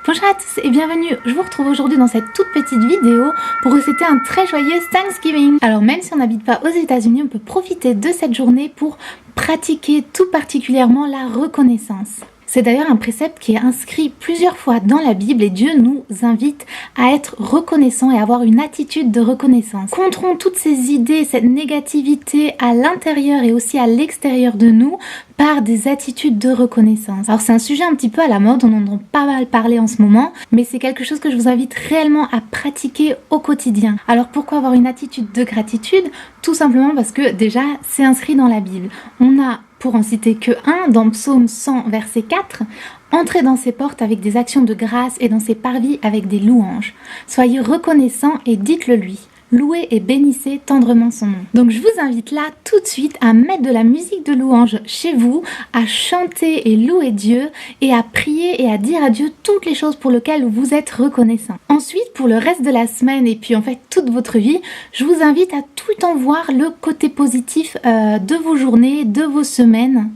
Bonjour à tous et bienvenue, je vous retrouve aujourd'hui dans cette toute petite vidéo pour vous souhaiter un très joyeux Thanksgiving. Alors même si on n'habite pas aux États-Unis, on peut profiter de cette journée pour pratiquer tout particulièrement la reconnaissance. C'est d'ailleurs un précepte qui est inscrit plusieurs fois dans la Bible et Dieu nous invite à être reconnaissants et avoir une attitude de reconnaissance. Controns toutes ces idées, cette négativité à l'intérieur et aussi à l'extérieur de nous par des attitudes de reconnaissance. Alors c'est un sujet un petit peu à la mode, on en entend pas mal parler en ce moment, mais c'est quelque chose que je vous invite réellement à pratiquer au quotidien. Alors pourquoi avoir une attitude de gratitude? Tout simplement parce que déjà c'est inscrit dans la Bible. On a, pour en citer que un, dans Psaume 100 verset 4, « Entrez dans ses portes avec des actions de grâce et dans ses parvis avec des louanges. Soyez reconnaissants et dites-le lui. Louez et bénissez tendrement son nom. » Donc je vous invite là tout de suite à mettre de la musique de louange chez vous, à chanter et louer Dieu et à prier et à dire à Dieu toutes les choses pour lesquelles vous êtes reconnaissant. Ensuite, pour le reste de la semaine et puis en fait toute votre vie, je vous invite à tout le temps voir le côté positif de vos journées, de vos semaines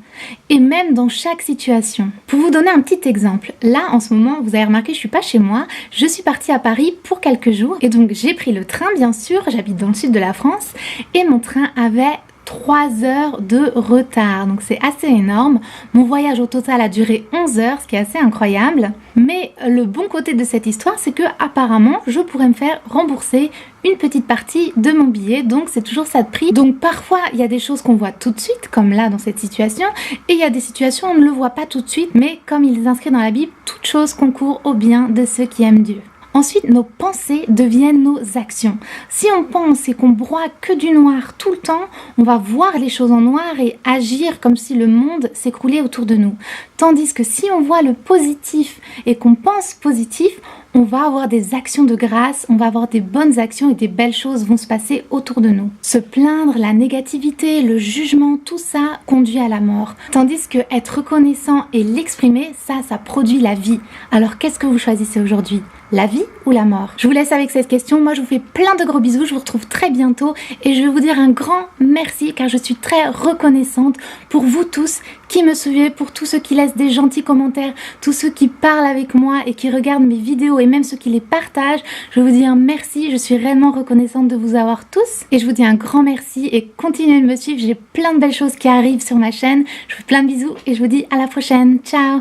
et même dans chaque situation. Pour vous donner un petit exemple, là en ce moment, vous avez remarqué, je suis pas chez moi, je suis partie à Paris pour quelques jours et donc j'ai pris le train bien sûr, j'habite dans le sud de la France et mon train avait 3 heures de retard, donc c'est assez énorme. Mon voyage au total a duré 11 heures, ce qui est assez incroyable. Mais le bon côté de cette histoire, c'est que apparemment, je pourrais me faire rembourser une petite partie de mon billet, donc c'est toujours ça de prix. Donc parfois, il y a des choses qu'on voit tout de suite, comme là dans cette situation, et il y a des situations où on ne le voit pas tout de suite, mais comme il est inscrit dans la Bible, toute chose concourt au bien de ceux qui aiment Dieu. Ensuite, nos pensées deviennent nos actions. Si on pense et qu'on broie que du noir tout le temps, on va voir les choses en noir et agir comme si le monde s'écroulait autour de nous. Tandis que si on voit le positif et qu'on pense positif, on va avoir des actions de grâce, on va avoir des bonnes actions et des belles choses vont se passer autour de nous. Se plaindre, la négativité, le jugement, tout ça conduit à la mort. Tandis que être reconnaissant et l'exprimer, ça produit la vie. Alors qu'est-ce que vous choisissez aujourd'hui ? La vie ou la mort? Je vous laisse avec cette question. Moi, je vous fais plein de gros bisous. Je vous retrouve très bientôt et je vais vous dire un grand merci car je suis très reconnaissante pour vous tous qui me suivez, pour tous ceux qui laissent des gentils commentaires, tous ceux qui parlent avec moi et qui regardent mes vidéos et même ceux qui les partagent. Je vous dis un merci. Je suis réellement reconnaissante de vous avoir tous et je vous dis un grand merci et continuez de me suivre. J'ai plein de belles choses qui arrivent sur ma chaîne. Je vous fais plein de bisous et je vous dis à la prochaine. Ciao!